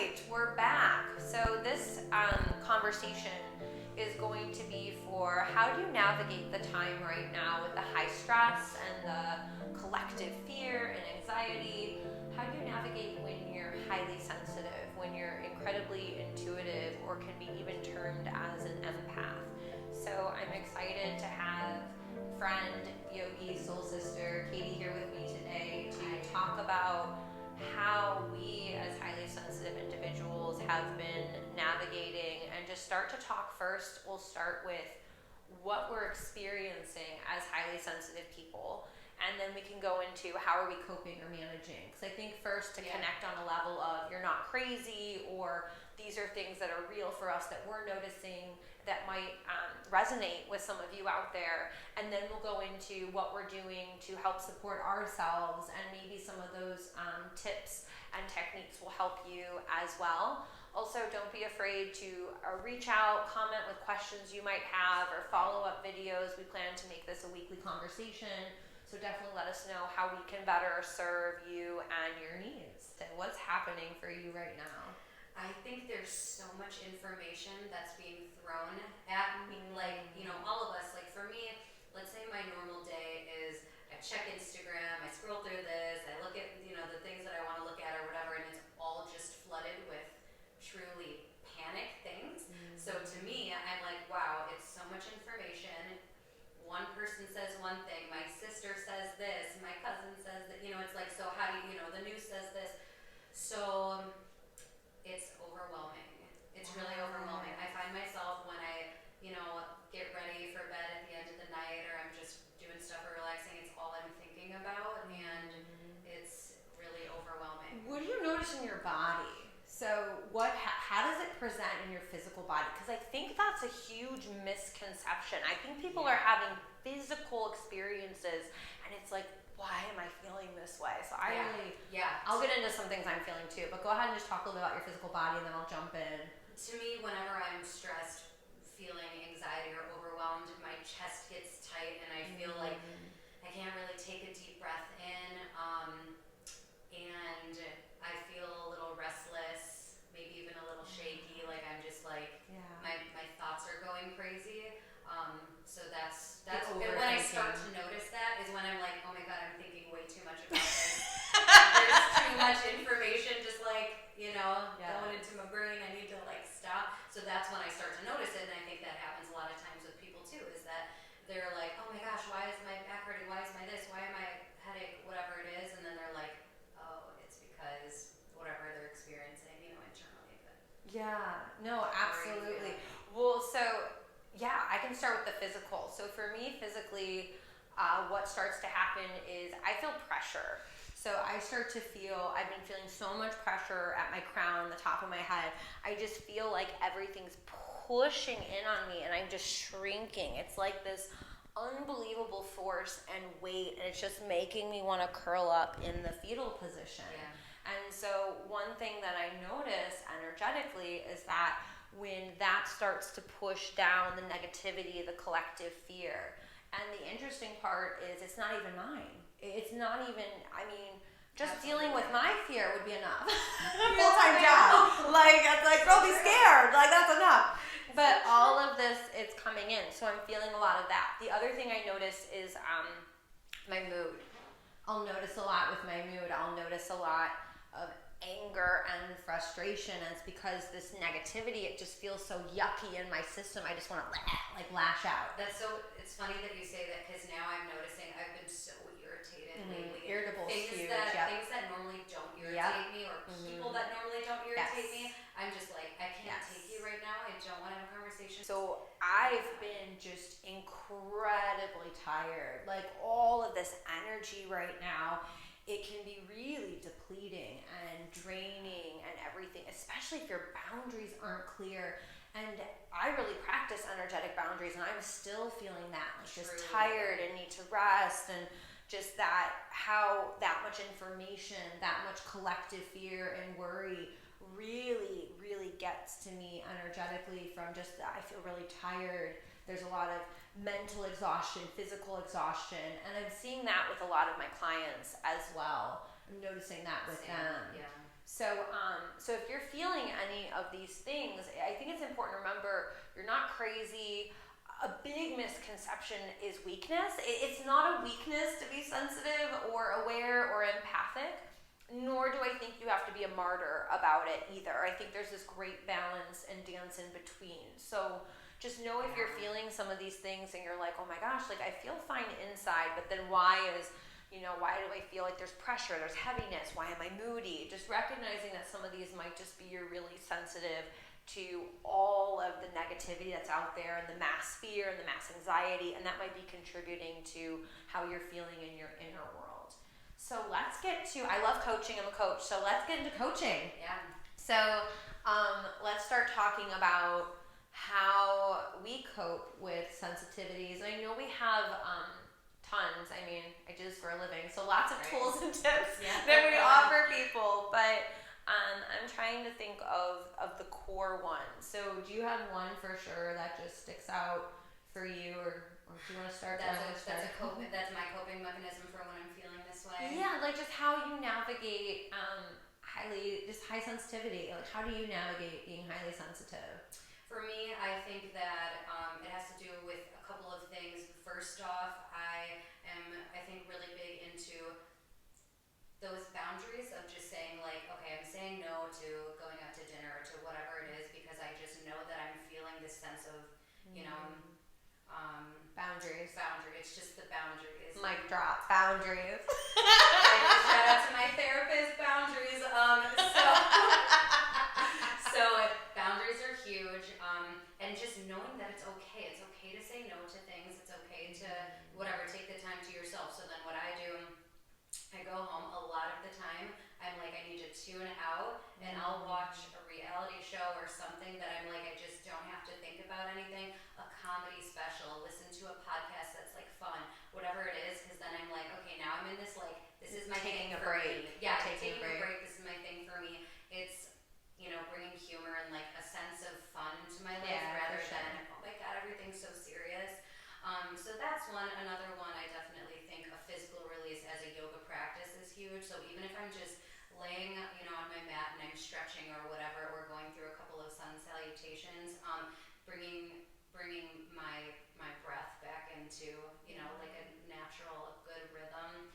right, we're back. So this conversation is going to be for how do you navigate the time right now with the high stress and the collective fear and anxiety? How do you navigate when you're highly sensitive, when you're incredibly intuitive, or can be even termed as an empath? So I'm excited to have friend, yogi, soul sister, Katee here with me today to talk about how we as highly sensitive individuals have been navigating, and just start to talk first. We'll start with what we're experiencing as highly sensitive people, and then we can go into how are we coping or managing, because I think first to connect on a level of you're not crazy, or these are things that are real for us that we're noticing that might resonate with some of you out there, and then we'll go into what we're doing to help support ourselves, and maybe some of those tips and techniques will help you as well. Also, don't be afraid to reach out, comment with questions you might have, or follow-up videos. We plan to make this a weekly conversation, so definitely let us know how we can better serve you and your needs. So what's happening for you right now? I think there's so much information that's being thrown at me, like, all of us. Like, for me, let's say my normal day is I check Instagram, I scroll through this, I look at, the things that I want to look at or whatever, and it's all just flooded with truly panic things. So to me, I'm like, wow, it's so much information. One person says one thing, my sister says this, my cousin says that, it's like, so how do the news says this. So it's overwhelming. It's really overwhelming. I find myself when I, get ready for bed at the end of the night, or I'm just doing stuff or relaxing, it's all I'm thinking about, and it's really overwhelming. What do you notice in your body? So how does it present in your physical body? Because I think that's a huge misconception. I think people are having physical experiences, and it's like, why am I feeling this way? So I'll get into some things I'm feeling too, but go ahead and just talk a little bit about your physical body, and then I'll jump in. To me, whenever I'm stressed, feeling anxiety or overwhelmed, my chest gets tight, and I feel like I can't really take a deep breath in, and I feel a little restless, maybe even a little shaky, like I'm just like, my thoughts are going crazy. So that's when I start to notice that is when I'm like, oh my god, I'm thinking way too much about this. There's too much information just going into my brain. I need to stop. So that's when I start to notice it, and I think that happens a lot of times with people too, is that they're like, oh my gosh, why is my back hurting? Why is my this? Why am I headache? Whatever it is, and then they're like, oh, it's because whatever they're experiencing, internally. But no, absolutely. Well, so I can start with the physical. So for me, physically, what starts to happen is I feel pressure. So I've been feeling so much pressure at my crown, the top of my head. I just feel like everything's pushing in on me, and I'm just shrinking. It's like this unbelievable force and weight, and it's just making me want to curl up in the fetal position. And so one thing that I notice energetically is that when that starts to push down the negativity, the collective fear. And the interesting part is it's not even mine. It's not even, just dealing with my fear would be enough. Full-time job. It's like, girl, be scared. That's enough. But all of this, it's coming in. So I'm feeling a lot of that. The other thing I notice is my mood. I'll notice a lot with my mood. I'll notice a lot of anger and frustration, and it's because this negativity, it just feels so yucky in my system. I just want to lash out. It's funny that you say that, because now I'm noticing I've been so irritated lately. Irritable is huge. Things that normally don't irritate me, or people that normally don't irritate me, I'm just like, I can't take you right now. I don't want to have a conversation. So I've been just incredibly tired. All of this energy right now, it can be really depleting and draining and everything, especially if your boundaries aren't clear. And I really practice energetic boundaries, and I'm still feeling that, just tired and need to rest, and just how that much information, that much collective fear and worry really, really gets to me energetically from just I feel really tired. There's a lot of mental exhaustion, physical exhaustion, and I'm seeing that with a lot of my clients as well. I'm noticing that with them. So if you're feeling any of these things, I think it's important to remember you're not crazy. A big misconception is weakness. It's not a weakness to be sensitive or aware or empathic, nor do I think you have to be a martyr about it either. I think there's this great balance and dance in between. So just know if you're feeling some of these things and you're like, oh my gosh, like I feel fine inside, but then why do I feel like there's pressure, there's heaviness, why am I moody? Just recognizing that some of these might just be you're really sensitive to all of the negativity that's out there and the mass fear and the mass anxiety, and that might be contributing to how you're feeling in your inner world. So let's get to, I love coaching, I'm a coach, so let's get into coaching. Yeah. So let's start talking about how we cope with sensitivities. And I know we have tons. I mean, I do this for a living, so lots of tools and tips that we offer people. But I'm trying to think of the core ones. So do you have one for sure that just sticks out for you, or do you want to start? That's my coping mechanism for when I'm feeling this way. Yeah, like just how you navigate high sensitivity. Like how do you navigate being highly sensitive? For me, I think that it has to do with a couple of things. First off, I think really big into those boundaries of just saying like, okay, I'm saying no to going out to dinner or to whatever it is because I just know that I'm feeling this sense of, Boundaries. It's just the boundaries. Mic drop. Boundaries. Shout out to my therapist, boundaries. So boundaries are huge. And just knowing that it's okay. It's okay to say no to things. It's okay to whatever, take the time to yourself. So then what I do, I go home a lot of the time. I'm like, I need to tune out and I'll watch a reality show or something that I'm like, I just don't have to think about anything. A comedy special, listen to a podcast that's like fun, whatever it is, because then I'm like, okay, now I'm in this like, this is my taking thing a for break. me. Yeah, taking a break. This is my thing for me. It's, bringing humor and like a sense of fun to my life rather than, oh my God, everything's so serious. So that's one. Another one, I definitely think a physical release as a yoga practice is huge. So even if I'm just laying, on my mat and I'm stretching or whatever, or going through a couple of sun salutations, bringing my breath back into, like a natural, good rhythm.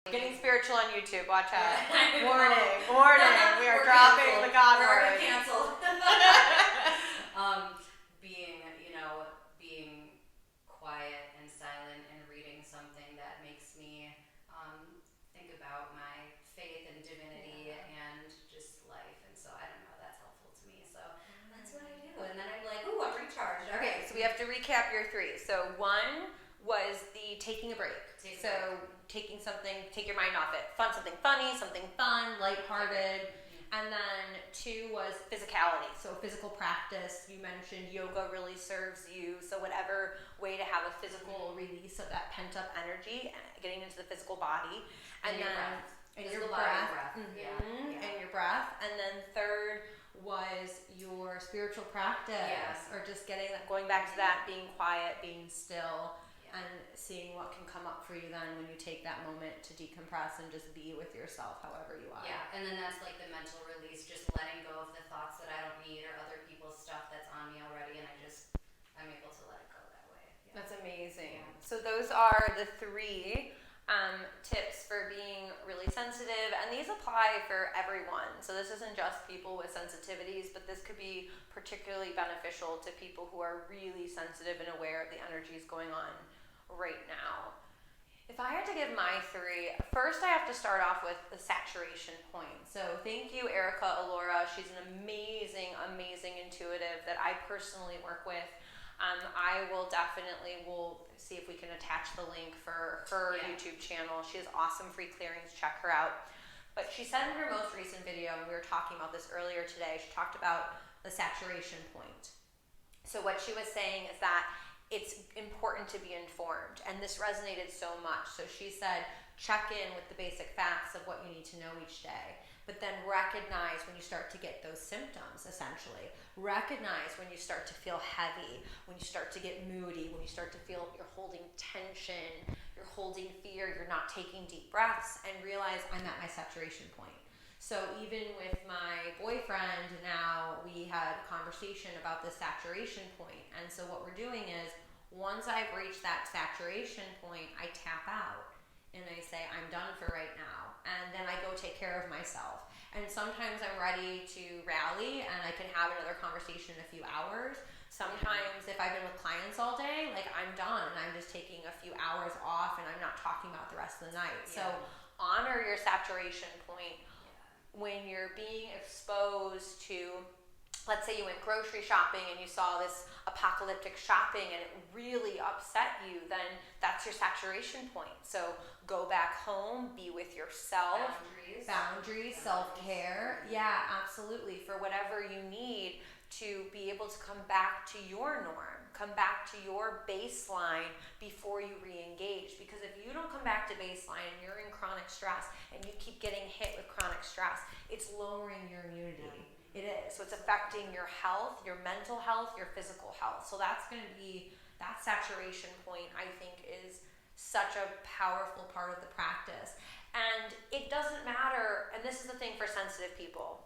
Getting spiritual on YouTube. Watch out. Yeah. Warning. We are dropping the God word. We're word. canceled. Being quiet and silent and reading something that makes me think about my faith and divinity and just life. And so I don't know, that's helpful to me. So that's what I do. And then I'm like, ooh, I'm recharged. Okay, so we have to recap your three. So one was the taking a break. Take your mind off it. Something funny, something fun, lighthearted. And then two was physicality. So physical practice. You mentioned yoga really serves you. So whatever way to have a physical release of that pent up energy, getting into the physical body. And then your breath. And your breath. And then third was your spiritual practice, or just going back to that, being quiet, being still, and seeing what can come up for you then when you take that moment to decompress and just be with yourself however you are. Yeah, and then that's like the mental release, just letting go of the thoughts that I don't need or other people's stuff that's on me already, and I'm able to let it go that way. Yeah. That's amazing. Yeah. So those are the three tips for being really sensitive, and these apply for everyone. So this isn't just people with sensitivities, but this could be particularly beneficial to people who are really sensitive and aware of the energies going on right now. If I had to give my three, first I have to start off with the saturation point. So thank you, Erica Alora. She's an amazing intuitive that I personally work with. I will see if we can attach the link for her YouTube channel. She has awesome free clearings. Check her out. But she said in her most recent video, and we were talking about this earlier today, she talked about the saturation point. So what she was saying is that it's important to be informed, and this resonated so much. So she said, check in with the basic facts of what you need to know each day, but then recognize when you start to get those symptoms, essentially. Recognize when you start to feel heavy, when you start to get moody, when you start to feel you're holding tension, you're holding fear, you're not taking deep breaths, and realize I'm at my saturation point. So even with my boyfriend now, we had a conversation about the saturation point. And so what we're doing is, once I've reached that saturation point, I tap out and I say, I'm done for right now. And then I go take care of myself. And sometimes I'm ready to rally and I can have another conversation in a few hours. Sometimes if I've been with clients all day, like I'm done and I'm just taking a few hours off and I'm not talking about the rest of the night. So honor your saturation point. When you're being exposed to, let's say you went grocery shopping and you saw this apocalyptic shopping and it really upset you, then that's your saturation point. So go back home, be with yourself. Boundaries, self-care. Yeah, absolutely. For whatever you need to be able to come back to your norm, come back to your baseline before you re-engage. Because if you don't come back to baseline and you're in chronic stress and you keep getting hit with chronic stress, it's lowering your immunity. It is. So it's affecting your health, your mental health, your physical health. So that's going to be, that saturation point, I think, is such a powerful part of the practice. And it doesn't matter, and this is the thing for sensitive people,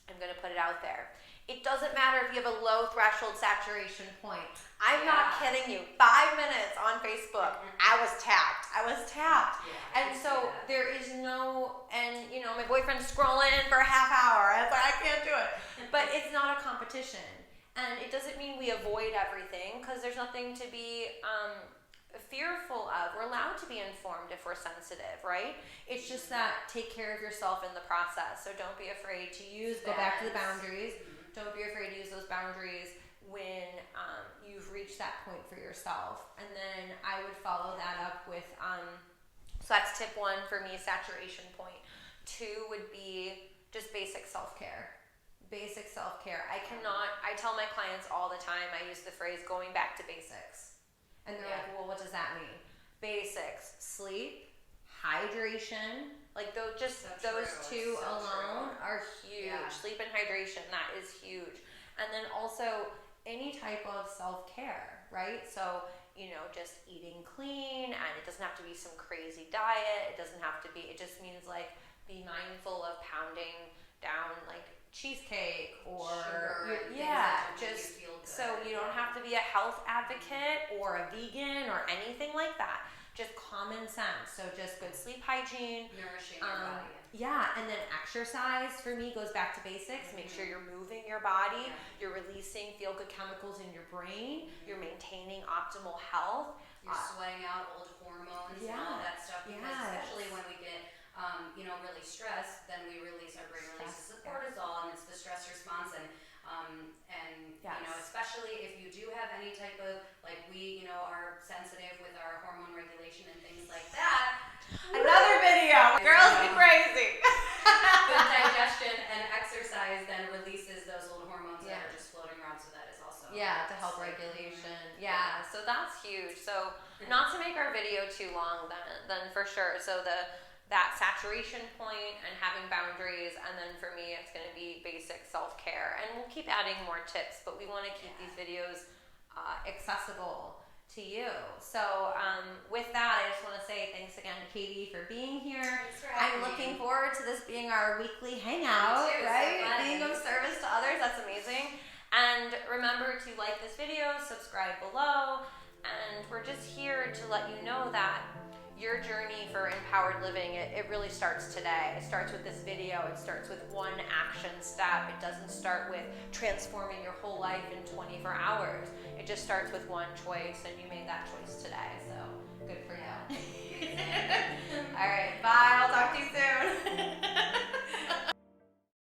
I'm going to put it out there. It doesn't matter if you have a low threshold saturation point. I'm not kidding you. 5 minutes on Facebook, I was tapped. Yeah, And so there is no, and you know, my boyfriend's scrolling for a half hour. I was like, I can't do it. But it's not a competition. And it doesn't mean we avoid everything, because there's nothing to be fearful of. We're allowed to be informed if we're sensitive, right? It's just that take care of yourself in the process. So don't be afraid to go back to the boundaries. Don't be afraid to use those boundaries when you've reached that point for yourself. And then I would follow that up with, so that's tip 1 for me, saturation point. 2 would be just basic self-care. Basic self-care. I tell my clients all the time, I use the phrase going back to basics. And they're like, well, what does that mean? Basics, sleep, hydration, like those two alone are huge. Sleep and hydration, that is huge. And then also any type of self-care, right? So, you know, just eating clean, and it doesn't have to be some crazy diet. It just means like be mindful of pounding down like cheesecake or so you don't have to be a health advocate or a vegan or anything like that. Just common sense. So just good sleep hygiene, nourishing your body. Yeah, and then exercise for me goes back to basics. Make sure you're moving your body, you're releasing feel-good chemicals in your brain, you're maintaining optimal health. You're sweating out old hormones and all that stuff. Because especially when we get really stressed, then our brain releases the cortisol, and it's the stress response. And especially if you do have any type of, like we, are sensitive with our hormone regulation and things like that. Another video. Girls be crazy. Good digestion and exercise then releases those old hormones that are just floating around, so that is also to help regulation. Yeah, so that's huge. So not to make our video too long then for sure. So that saturation point and having boundaries, and then for me it's going to be basic self-care, and we'll keep adding more tips, but we want to keep these videos accessible to you. So with that, I just want to say thanks again to Katee for being here. Thanks for having I'm looking forward to this being our weekly hangout, right? So being of service to others, that's amazing. And remember to like this video, subscribe below, and we're just here to let you know that your journey for empowered living, it really starts today. It starts with this video. It starts with one action step. It doesn't start with transforming your whole life in 24 hours. It just starts with one choice, and you made that choice